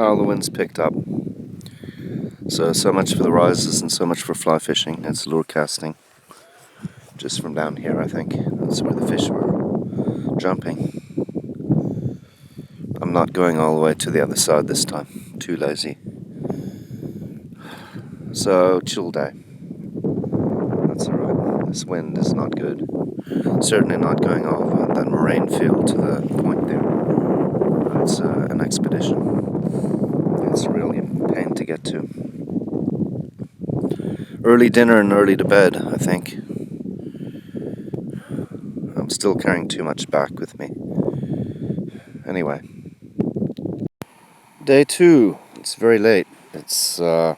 Oh, the wind's picked up. So much for the rises and so much for fly fishing. It's lure casting. Just from down here, I think. That's where the fish were jumping. I'm not going all the way to the other side this time. Too lazy. So, chill day. That's alright. This wind is not good. Certainly not going off that moraine field to the point there. It's an expedition. It's really a pain to get to. Early dinner and early to bed, I think. I'm still carrying too much back with me. Anyway. Day 2. It's very late. It's 20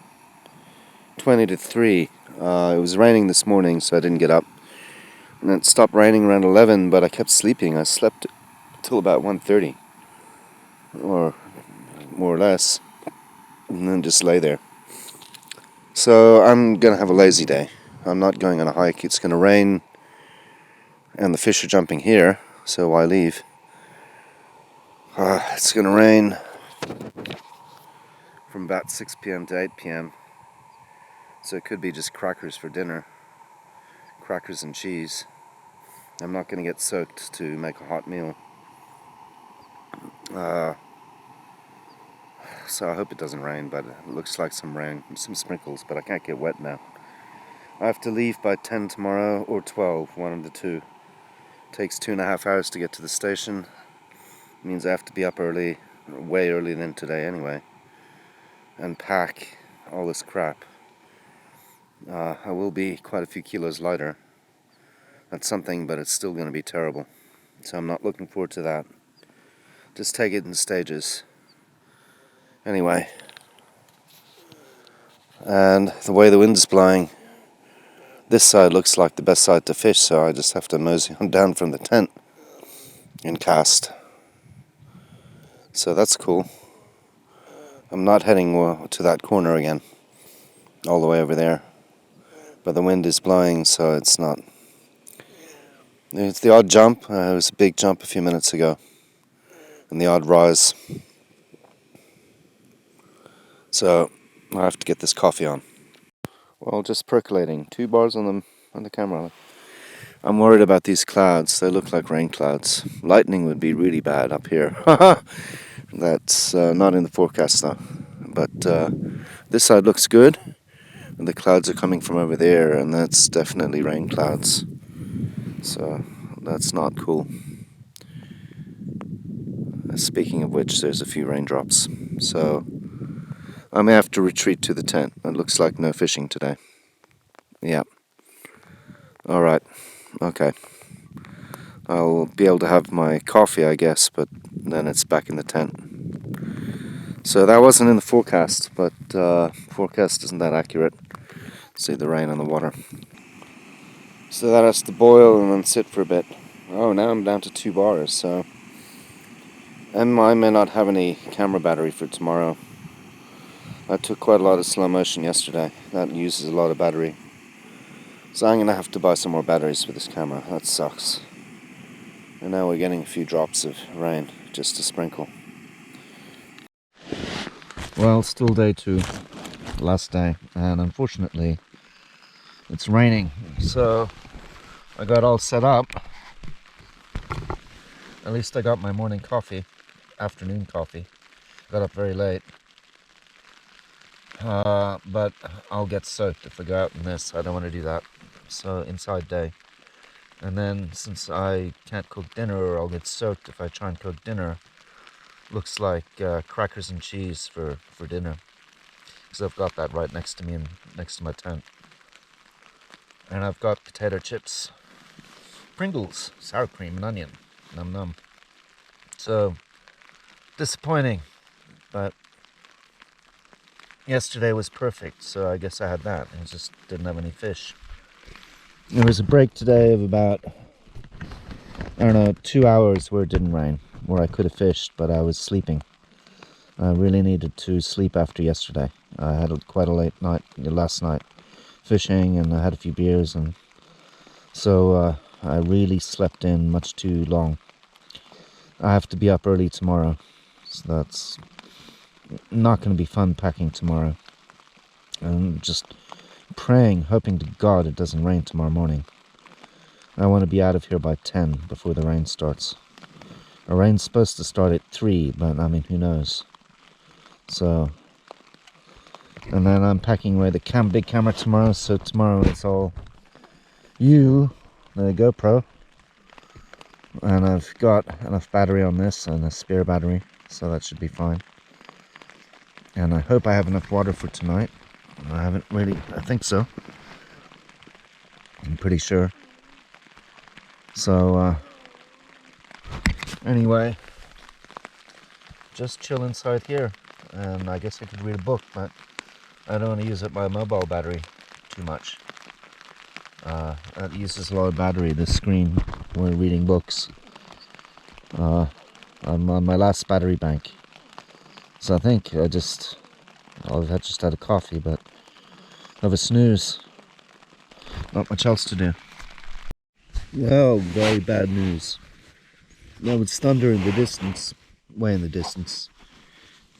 to 3. It was raining this morning, so I didn't get up. And it stopped raining around 11, but I kept sleeping. I slept till about 1:30, or more or less, and then just lay there. So I'm going to have a lazy day. I'm not going on a hike. It's going to rain, and the fish are jumping here, so why leave? It's going to rain from about 6 p.m. to 8 p.m. So it could be just crackers for dinner. Crackers and cheese. I'm not going to get soaked to make a hot meal. So I hope it doesn't rain, but it looks like some rain, some sprinkles, but I can't get wet now. I have to leave by 10 tomorrow, or 12, one of the two. It takes 2.5 hours to get to the station. It means I have to be up early, way earlier than today anyway, and pack all this crap. I will be quite a few kilos lighter. That's something, but it's still going to be terrible. So I'm not looking forward to that. Just take it in stages. Anyway. And the way the wind is blowing, this side looks like the best side to fish, so I just have to mosey on down from the tent and cast. So that's cool. I'm not heading to that corner again, all the way over there. But the wind is blowing, so it's not. It's the odd jump. It was a big jump a few minutes ago. And the odd rise. So I have to get this coffee on. Well, just percolating. 2 bars on the camera. I'm worried about these clouds. They look like rain clouds. Lightning would be really bad up here. That's not in the forecast though. But this side looks good. And the clouds are coming from over there, and that's definitely rain clouds. So that's not cool. Speaking of which, there's a few raindrops. So I may have to retreat to the tent. It looks like no fishing today. Yeah. Alright. Okay. I'll be able to have my coffee, I guess, but then it's back in the tent. So that wasn't in the forecast, but forecast isn't that accurate. See the rain on the water. So that has to boil and then sit for a bit. Oh, now I'm down to 2 bars, so... And I may not have any camera battery for tomorrow. I took quite a lot of slow motion yesterday. That uses a lot of battery. So I'm going to have to buy some more batteries for this camera. That sucks. And now we're getting a few drops of rain, just to sprinkle. Well, still day 2, last day, and unfortunately it's raining. So I got all set up. At least I got my morning coffee, afternoon coffee. Got up very late. But I'll get soaked if I go out in this. I don't want to do that. So inside day. And then since I can't cook dinner, I'll get soaked if I try and cook dinner. Looks like crackers and cheese for dinner. Because I've got that right next to me and next to my tent. And I've got potato chips. Pringles, sour cream and onion. Num num. So, disappointing. But yesterday was perfect, so I guess I had that. I just didn't have any fish. There was a break today of about, 2 hours where it didn't rain, where I could have fished, but I was sleeping. I really needed to sleep after yesterday. I had quite a late night last night fishing, and I had a few beers, and so I really slept in much too long. I have to be up early tomorrow, so not going to be fun packing tomorrow. I'm just praying, hoping to God it doesn't rain tomorrow morning. I want to be out of here by 10 before the rain starts. The rain's supposed to start at 3, but I mean, who knows? So, and then I'm packing away the big camera tomorrow, so tomorrow it's all the GoPro. And I've got enough battery on this and a spare battery, so that should be fine. And I hope I have enough water for tonight. I haven't really, I think so. I'm pretty sure. So, anyway, just chill inside here. And I guess I could read a book, but I don't want to use up my mobile battery too much. That uses a lot of battery, this screen, when reading books. I'm on my last battery bank. So I think I've just had a coffee, but have a snooze. Not much else to do. Well, very bad news. Now it's thunder in the distance, way in the distance.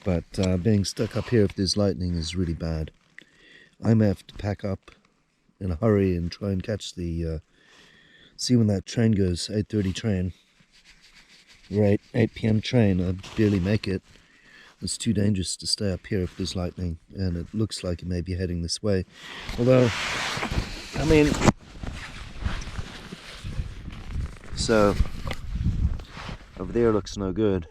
But being stuck up here if there's lightning is really bad. I may have to pack up in a hurry and try and catch the, see when that train goes, 8:30 train. Or 8 p.m. train. I'd barely make it. It's too dangerous to stay up here if there's lightning, and it looks like it may be heading this way. Although, I mean, so over there looks no good,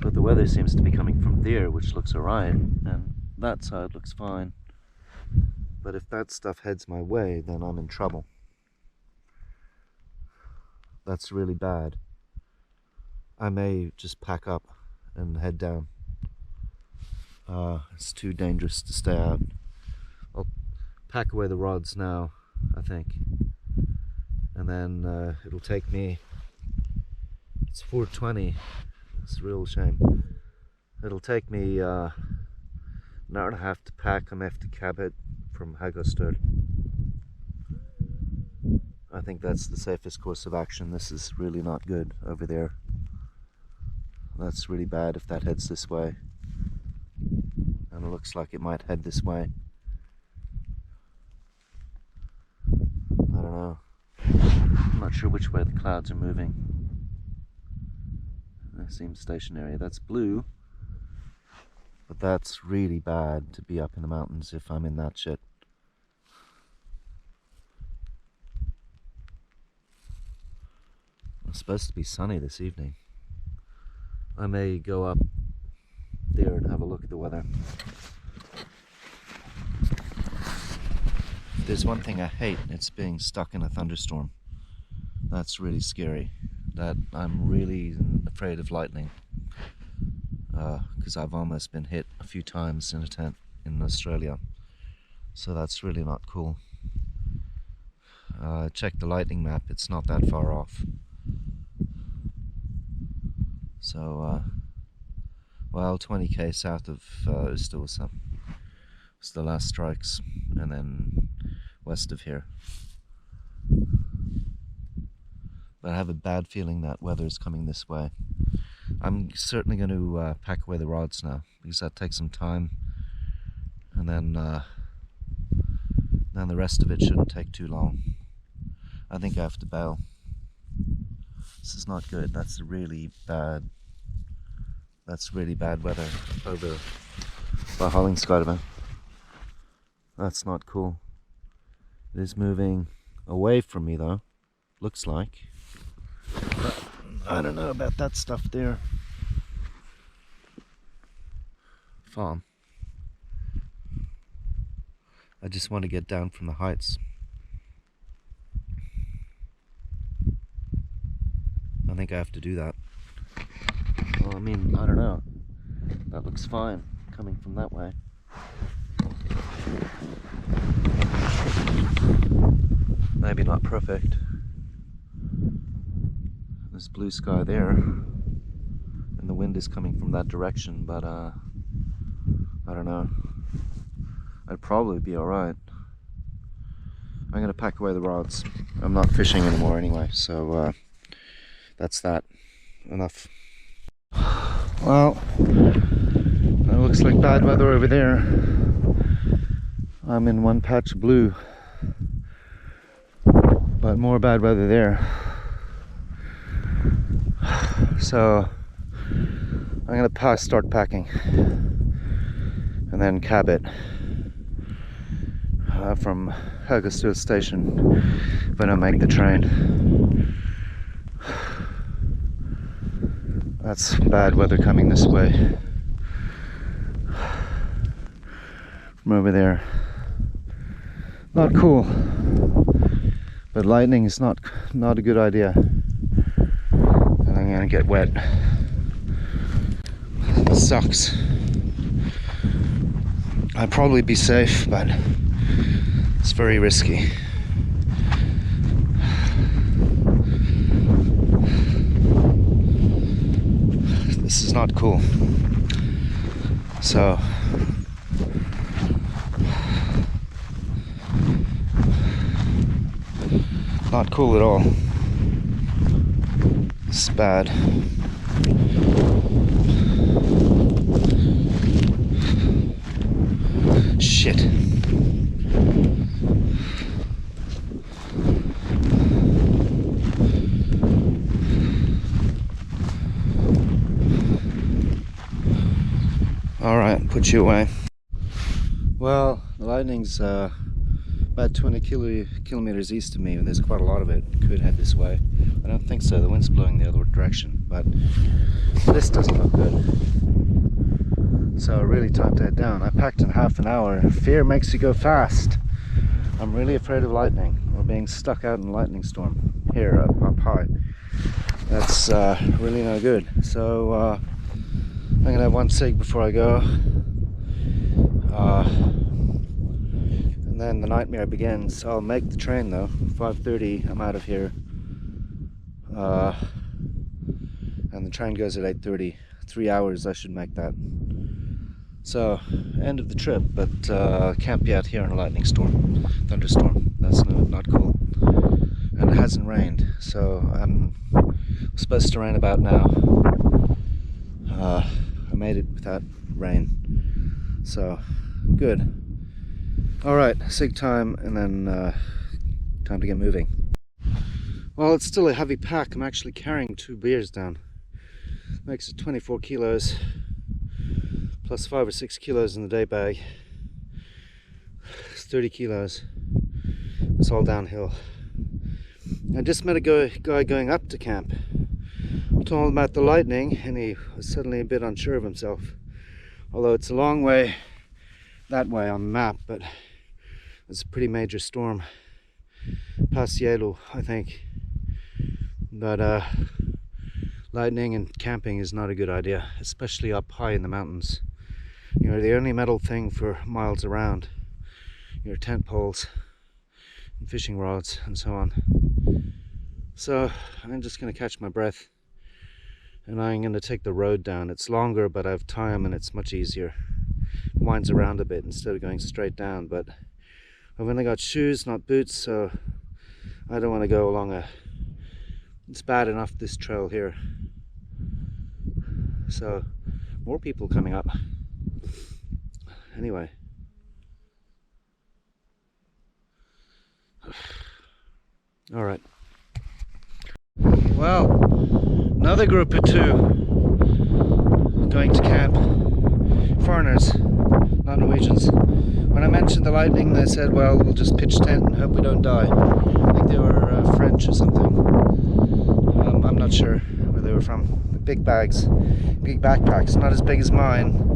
but the weather seems to be coming from there, which looks alright, and that side looks fine. But if that stuff heads my way, then I'm in trouble. That's really bad. I may just pack up and head down. It's too dangerous to stay out. I'll pack away the rods now, I think. And then it'll take me, it's 4:20, it's a real shame. It'll take me an hour and a half to pack. I'm after cab it from Haugastøl. I think that's the safest course of action. This is really not good over there. That's really bad if that heads this way. And it looks like it might head this way. I don't know. I'm not sure which way the clouds are moving. They seem stationary. That's blue. But that's really bad to be up in the mountains if I'm in that shit. It's supposed to be sunny this evening. I may go up there and have a look at the weather. If there's one thing I hate, it's being stuck in a thunderstorm. That's really scary. That I'm really afraid of lightning. Because I've almost been hit a few times in a tent in Australia. So that's really not cool. Check the lightning map, it's not that far off. So, well, 20k south of Haugastøl was the last strikes, and then west of here. But I have a bad feeling that weather is coming this way. I'm certainly going to pack away the rods now, because that takes some time, and then the rest of it shouldn't take too long. I think I have to bail. This is not good. That's really bad weather over by Haugastøl. That's not cool. It is moving away from me though, looks like. But I don't know about that stuff there. Farm. I just want to get down from the heights. I think I have to do that. Well, I mean, I don't know. That looks fine, coming from that way. Maybe not perfect. There's blue sky there, and the wind is coming from that direction, but I don't know. I'd probably be alright. I'm gonna pack away the rods. I'm not fishing anymore anyway, so that's that. Enough. Well, Looks like bad weather over there. I'm in one patch of blue, but more bad weather there. So I'm gonna start packing and then cab it from Haugastøl station when I make the train. That's bad weather coming this way from over there. Not cool, but lightning is not a good idea, and I'm gonna get wet. This sucks. I'd probably be safe, but it's very risky. This is not cool. So not cool at all. It's bad. Shit. All right, put you away. Well, the lightning's about 20 kilometers east of me, and there's quite a lot of it. Could head this way. I don't think so. The wind's blowing the other direction, but this doesn't look good. So really time to head down. I packed in half an hour. Fear makes you go fast. I'm really afraid of lightning, or being stuck out in a lightning storm here up high. That's really no good. So I'm gonna have one cig before I go, and then the nightmare begins. I'll make the train though. 5:30. I'm out of here, and the train goes at 8:30. 3 hours. I should make that. So end of the trip, but can't be out here in a lightning storm, thunderstorm. That's not cool. And it hasn't rained, so I'm supposed to rain about now. I made it without rain, so good. All right, sig time, and then time to get moving. Well, it's still a heavy pack. I'm actually carrying 2 beers down. Makes it 24 kilos. Plus 5 or 6 kilos in the day bag. It's 30 kilos. It's all downhill. I just met a guy going up to camp. I told him about the lightning, and he was suddenly a bit unsure of himself. Although it's a long way that way on the map, but it's a pretty major storm. Past Yellow, I think. But lightning and camping is not a good idea, especially up high in the mountains. You're the only metal thing for miles around. Your tent poles and fishing rods and so on. So I'm just going to catch my breath, and I'm going to take the road down. It's longer, but I have time and it's much easier. It winds around a bit instead of going straight down, but I've only got shoes, not boots, so I don't want to go along it's bad enough, this trail here. So more people coming up. Anyway, all right. Well, another group of 2 going to camp. Foreigners, not Norwegians. When I mentioned the lightning, they said, well, we'll just pitch tent and hope we don't die. I think they were French or something. I'm not sure where they were from. Big bags, big backpacks, not as big as mine.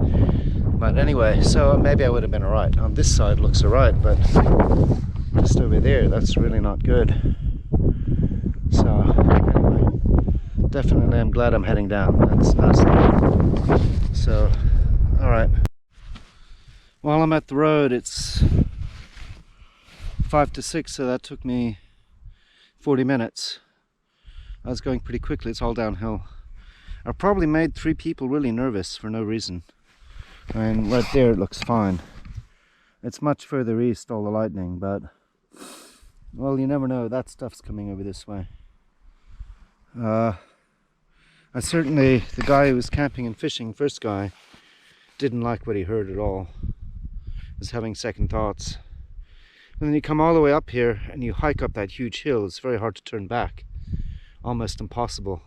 But anyway, so maybe I would have been alright. On this side looks alright, but just over there, that's really not good. So anyway, definitely I'm glad I'm heading down. That's nasty. So, alright. While I'm at the road, it's 5 to 6, so that took me 40 minutes. I was going pretty quickly, it's all downhill. I probably made 3 people really nervous for no reason. I mean, right there it looks fine. It's much further east, all the lightning, but well, you never know, that stuff's coming over this way. I certainly, the guy who was camping and fishing, first guy, didn't like what he heard at all. Was having second thoughts. And then you come all the way up here and you hike up that huge hill. It's very hard to turn back. Almost impossible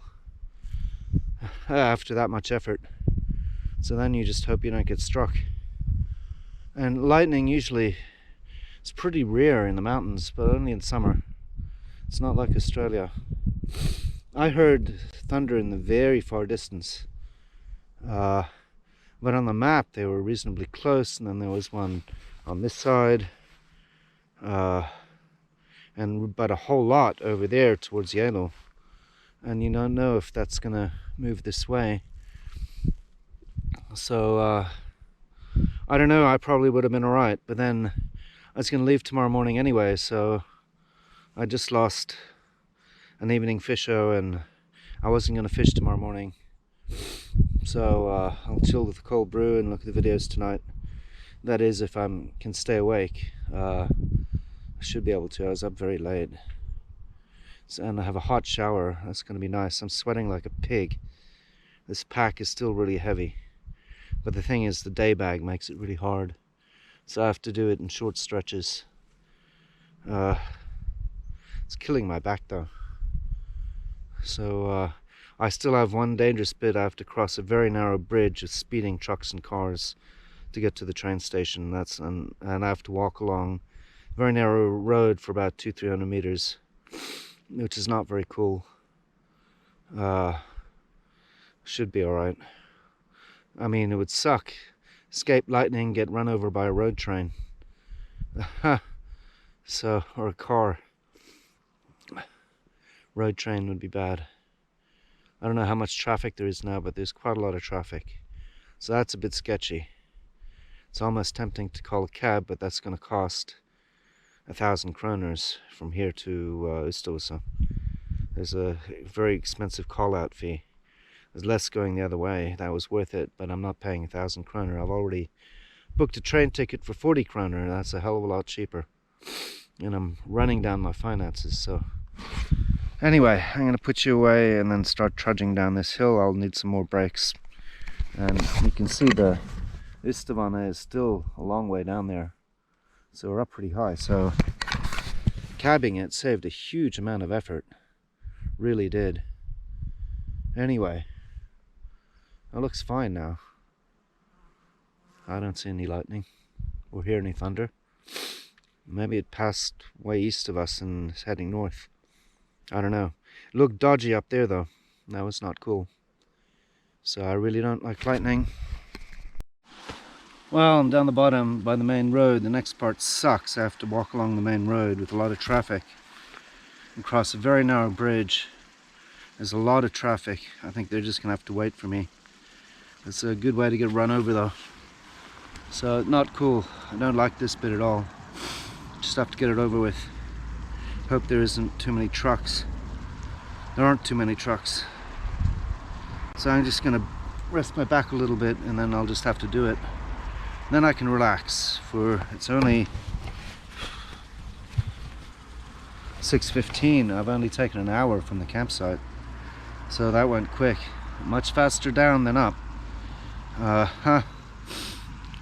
after that much effort. So then you just hope you don't get struck. And lightning usually is pretty rare in the mountains, but only in summer. It's not like Australia. I heard thunder in the very far distance. But on the map they were reasonably close, and then there was one on this side, but a whole lot over there towards Yellow, and you don't know if that's gonna move this way. So I don't know, I probably would have been alright, but then I was gonna leave tomorrow morning anyway, so I just lost an evening fisho and I wasn't gonna fish tomorrow morning. So I'll chill with the cold brew and look at the videos tonight. That is, if I can stay awake. I should be able to. I was up very late. And I have a hot shower. That's going to be nice. I'm sweating like a pig. This pack is still really heavy. But the thing is, the day bag makes it really hard. So I have to do it in short stretches. It's killing my back though. So I still have one dangerous bit. I have to cross a very narrow bridge with speeding trucks and cars to get to the train station. And I have to walk along a very narrow road for about 200-300 meters, which is not very cool. Should be alright. I mean, it would suck. Escape lightning, get run over by a road train. So, or a car. Road train would be bad. I don't know how much traffic there is now, but there's quite a lot of traffic. So that's a bit sketchy. It's almost tempting to call a cab, but that's going to cost 1,000 kroners from here to Haugastøl. There's a very expensive call-out fee. There's less going the other way. That was worth it, but I'm not paying 1,000 kroner. I've already booked a train ticket for 40 kroner, and that's a hell of a lot cheaper. And I'm running down my finances, so... Anyway, I'm going to put you away and then start trudging down this hill. I'll need some more brakes. And you can see the Østlandet is still a long way down there. So we're up pretty high. So cabbing it saved a huge amount of effort. Really did. Anyway, it looks fine now. I don't see any lightning or hear any thunder. Maybe it passed way east of us and is heading north. I don't know. It looked dodgy up there though. That was not cool. So I really don't like lightning. Well, I'm down the bottom by the main road. The next part sucks. I have to walk along the main road with a lot of traffic and cross a very narrow bridge. There's a lot of traffic. I think they're just gonna have to wait for me. It's a good way to get run over though. So not cool. I don't like this bit at all. Just have to get it over with. Hope there isn't too many trucks. There aren't too many trucks. So I'm just gonna rest my back a little bit and then I'll just have to do it. Then I can relax for, it's only 6:15. I've only taken an hour from the campsite. So that went quick. Much faster down than up.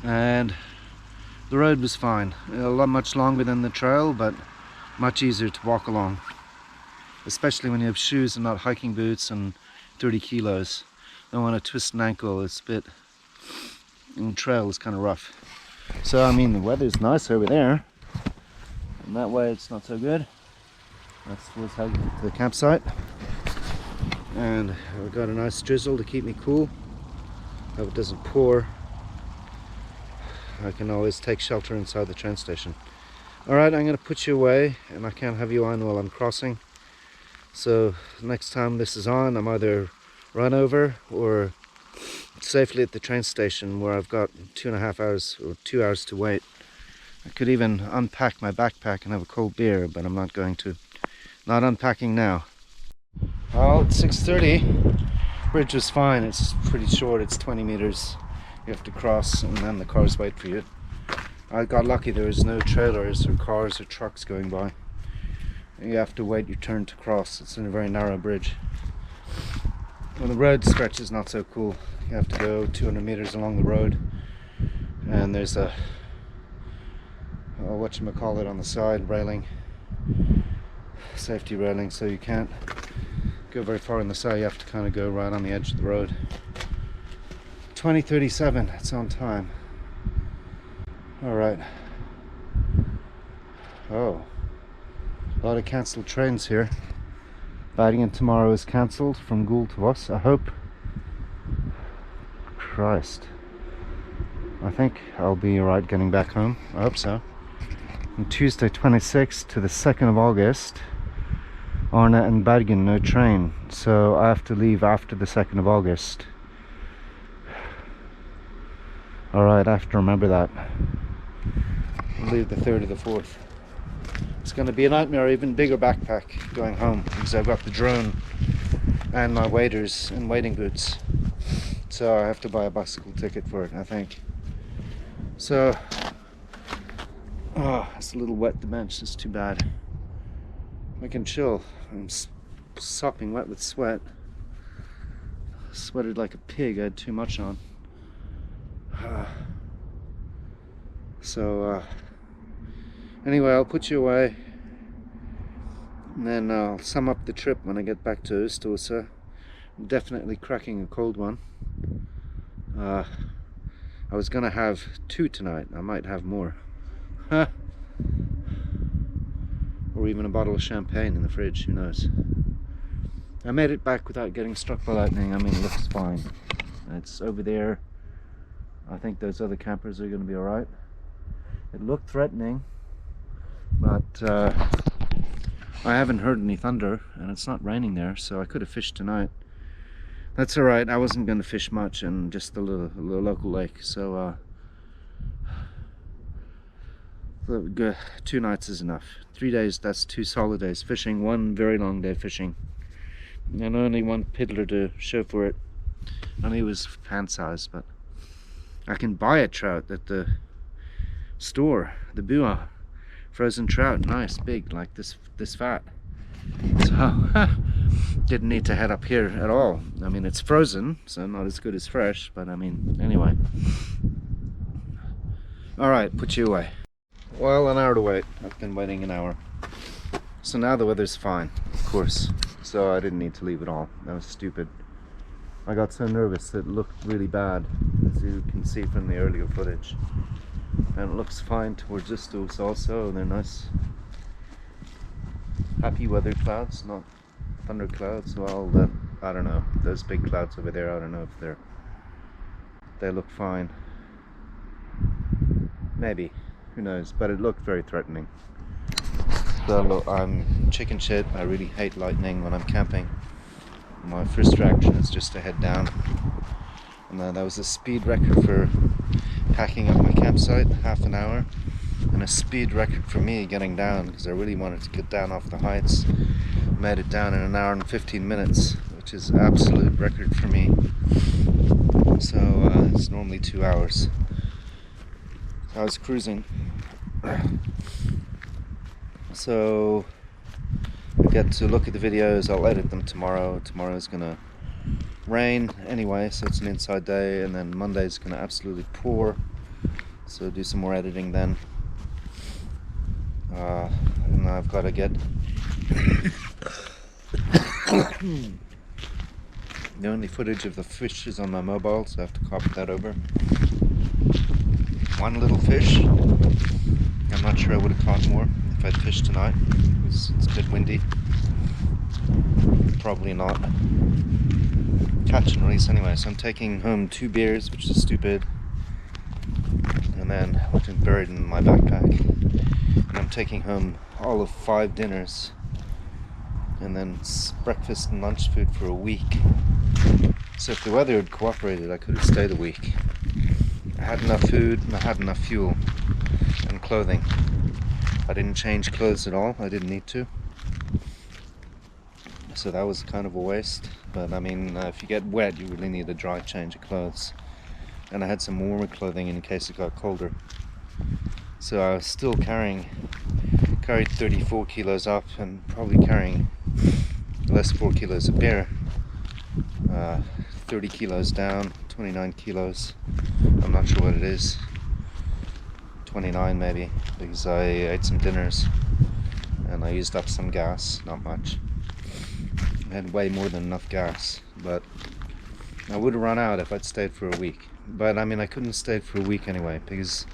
And the road was fine. Much longer than the trail, but much easier to walk along. Especially when you have shoes and not hiking boots and 30 kilos. Don't want to twist an ankle, it's a bit... And the trail is kind of rough. So, I mean, the weather's nice over there. And that way it's not so good. That's towards how you get to the campsite. And I've got a nice drizzle to keep me cool. Hope it doesn't pour. I can always take shelter inside the train station. Alright, I'm going to put you away, and I can't have you on while I'm crossing. So next time this is on, I'm either run over or safely at the train station where I've got 2.5 hours or 2 hours to wait. I could even unpack my backpack and have a cold beer, but I'm not going to. Not unpacking now. Well, it's 6:30. Bridge was fine. It's pretty short. It's 20 meters. You have to cross and then the cars wait for you. I got lucky. There was no trailers or cars or trucks going by. You have to wait your turn to cross. It's in a very narrow bridge. Well, the road stretch is not so cool. You have to go 200 meters along the road and there's a whatchamacallit on the side railing, safety railing, so you can't go very far on the side. You have to kind of go right on the edge of the road. 20:37, it's on time. Alright. Oh, a lot of cancelled trains here. Baddingen tomorrow is cancelled from Gould to us, I hope. Christ. I think I'll be alright getting back home. I hope so. On Tuesday 26th to the 2nd of August, Arna and Baddingen, no train. So I have to leave after the 2nd of August. Alright, I have to remember that. I'll leave the 3rd or the 4th. It's going to be a nightmare, even bigger backpack going home, because I've got the drone and my waders and wading boots. So I have to buy a bicycle ticket for it, I think. So, oh, it's a little wet, the bench, it's too bad. I can chill. I'm sopping wet with sweat. Sweated like a pig, I had too much on. So, anyway, I'll put you away, and then I'll sum up the trip when I get back to Haugastøl. I'm definitely cracking a cold one. I was gonna have 2 tonight. I might have more. Or even a bottle of champagne in the fridge, who knows. I made it back without getting struck by lightning. I mean, it looks fine. It's over there. I think those other campers are going to be alright. It looked threatening, but I haven't heard any thunder, and it's not raining there, so I could have fished tonight. That's alright. I wasn't going to fish much, and just the little local lake, so 2 nights is enough. 3 days, that's 2 solid days fishing, 1 very long day fishing, and only 1 piddler to show for it. And he was hand sized, but I can buy a trout at the store, the Bua, frozen trout, nice big, like this fat. So didn't need to head up here at all. I mean, it's frozen, so not as good as fresh, but I mean, anyway. Alright, put you away. Well, an hour to wait. I've been waiting an hour. So now the weather's fine, of course. So I didn't need to leave at all. That was stupid. I got so nervous that it looked really bad, as you can see from the earlier footage. And it looks fine towards Haugastøl also. They're nice happy weather clouds, not thunder clouds. Well, that, I don't know, those big clouds over there, I don't know if they look fine. Maybe, who knows, but it looked very threatening. So look, I'm chicken shit. I really hate lightning when I'm camping. My first reaction is just to head down, and that was a speed record for packing up my campsite, half an hour, and a speed record for me getting down, because I really wanted to get down off the heights. Made it down in 1 hour and 15 minutes, which is absolute record for me. So it's normally 2 hours. I was cruising. So I get to look at the videos. I'll edit them tomorrow. Tomorrow's gonna rain anyway, so it's an inside day, and then Monday's gonna absolutely pour, so do some more editing then. And I've got to get the only footage of the fish is on my mobile, so I have to copy that over. 1 little fish. I'm not sure I would have caught more if I'd fished tonight. It's a bit windy. Probably not. Catch and release anyway. So I'm taking home 2 beers, which is stupid, and then what's buried in my backpack. And I'm taking home all of 5 dinners, and then breakfast and lunch food for a week. So if the weather had cooperated, I could have stayed a week. I had enough food and I had enough fuel and clothing. I didn't change clothes at all. I didn't need to. So that was kind of a waste. But I mean, if you get wet, you really need a dry change of clothes. And I had some warmer clothing in case it got colder. So I was still carried 34 kilos up, and probably carrying less 4 kilos of beer. 30 kilos down, 29 kilos. I'm not sure what it is. 29 maybe, because I ate some dinners and I used up some gas, not much. I had way more than enough gas, but I would have run out if I'd stayed for a week. But I mean, I couldn't have stayed for a week anyway, because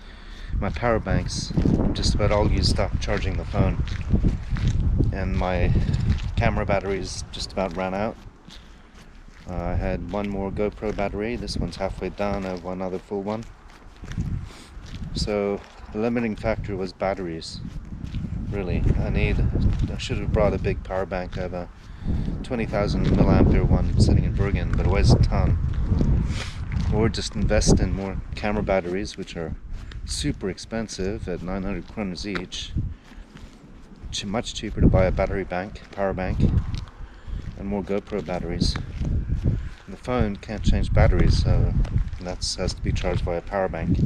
my power bank's just about all used up charging the phone, and my camera batteries just about ran out. I had one more GoPro battery, this one's halfway done, I have one other full one. So the limiting factor was batteries, really. I should have brought a big power bank. I have a 20,000 milliampere one sitting in Bergen, but it weighs a ton. Or just invest in more camera batteries, which are super expensive at 900 kroner each. Much cheaper to buy a power bank, and more GoPro batteries. And the phone can't change batteries, so that has to be charged by a power bank.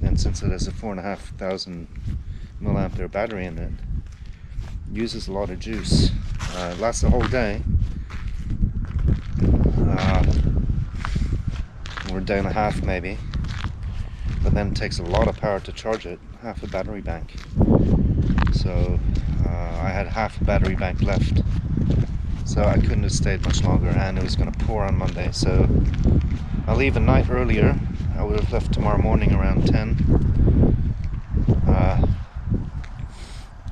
And since it has a 4,500 milliampere battery in it, it uses a lot of juice. It lasts the whole day, or a day and a half maybe, but then it takes a lot of power to charge it, half a battery bank. So I had half a battery bank left, so I couldn't have stayed much longer, and it was going to pour on Monday, so I'll leave a night earlier. I would have left tomorrow morning around 10.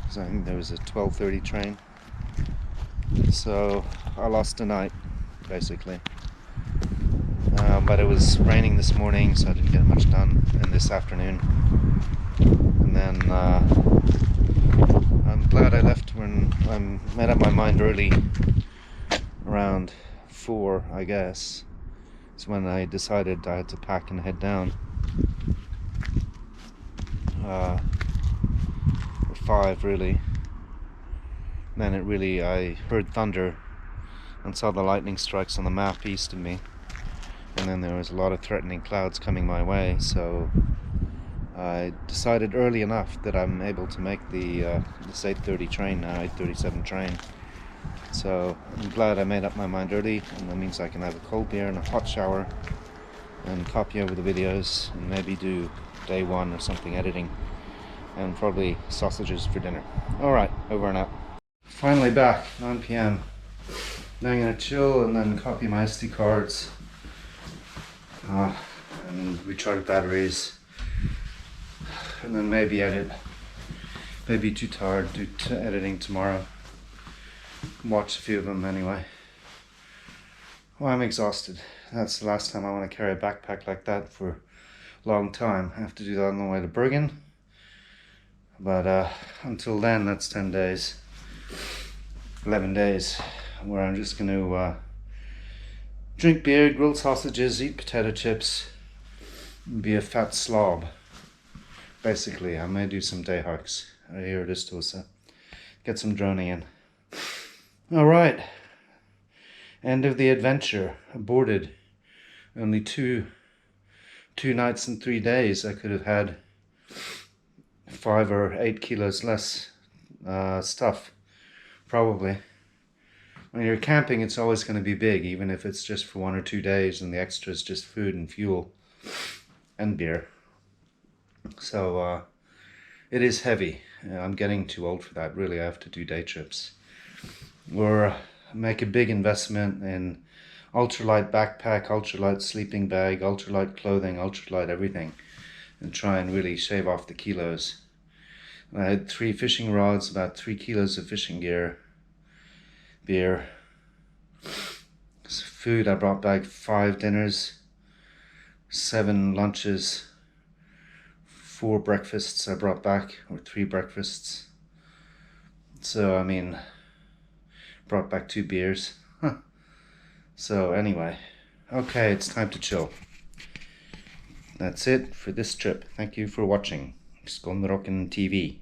So I think there was a 12:30 train. So I lost a night, basically. But it was raining this morning, so I didn't get much done, and this afternoon. And then I'm glad I left when I made up my mind early, around 4, I guess. It's when I decided I had to pack and head down. Or 5 really. And then I heard thunder and saw the lightning strikes on the map east of me. And then there was a lot of threatening clouds coming my way, so I decided early enough that I'm able to make this 8:30 train now, 8:37 train. So I'm glad I made up my mind early, and that means I can have a cold beer and a hot shower and copy over the videos and maybe do day 1 or something editing, and probably sausages for dinner. Alright, over and out. Finally back, 9 PM. Now I'm going to chill and then copy my SD cards and recharge batteries, and then maybe edit. Maybe too tired to do editing tomorrow. Watch a few of them anyway. Well, I'm exhausted. That's the last time I want to carry a backpack like that for a long time. I have to do that on the way to Bergen. But until then, that's 10 days. 11 days where I'm just going to drink beer, grill sausages, eat potato chips, and be a fat slob. Basically, I may do some day hikes. I hear it is Tulsa. Get some droning in. Alright, end of the adventure, aborted. Only two nights and 3 days. I could have had 5 or 8 kilos less stuff, probably. When you're camping, it's always going to be big, even if it's just for 1 or 2 days, and the extra is just food and fuel and beer. So it is heavy. I'm getting too old for that, really. I have to do day trips. Or make a big investment in ultralight backpack, ultralight sleeping bag, ultralight clothing, ultralight everything, and try and really shave off the kilos. I had 3 fishing rods, about 3 kilos of fishing gear, beer, food. I brought back 5 dinners, 7 lunches, 4 breakfasts I brought back, or 3 breakfasts. So I mean, brought back 2 beers. So anyway, okay, it's time to chill. That's it for this trip. Thank you for watching. Skånrocken TV.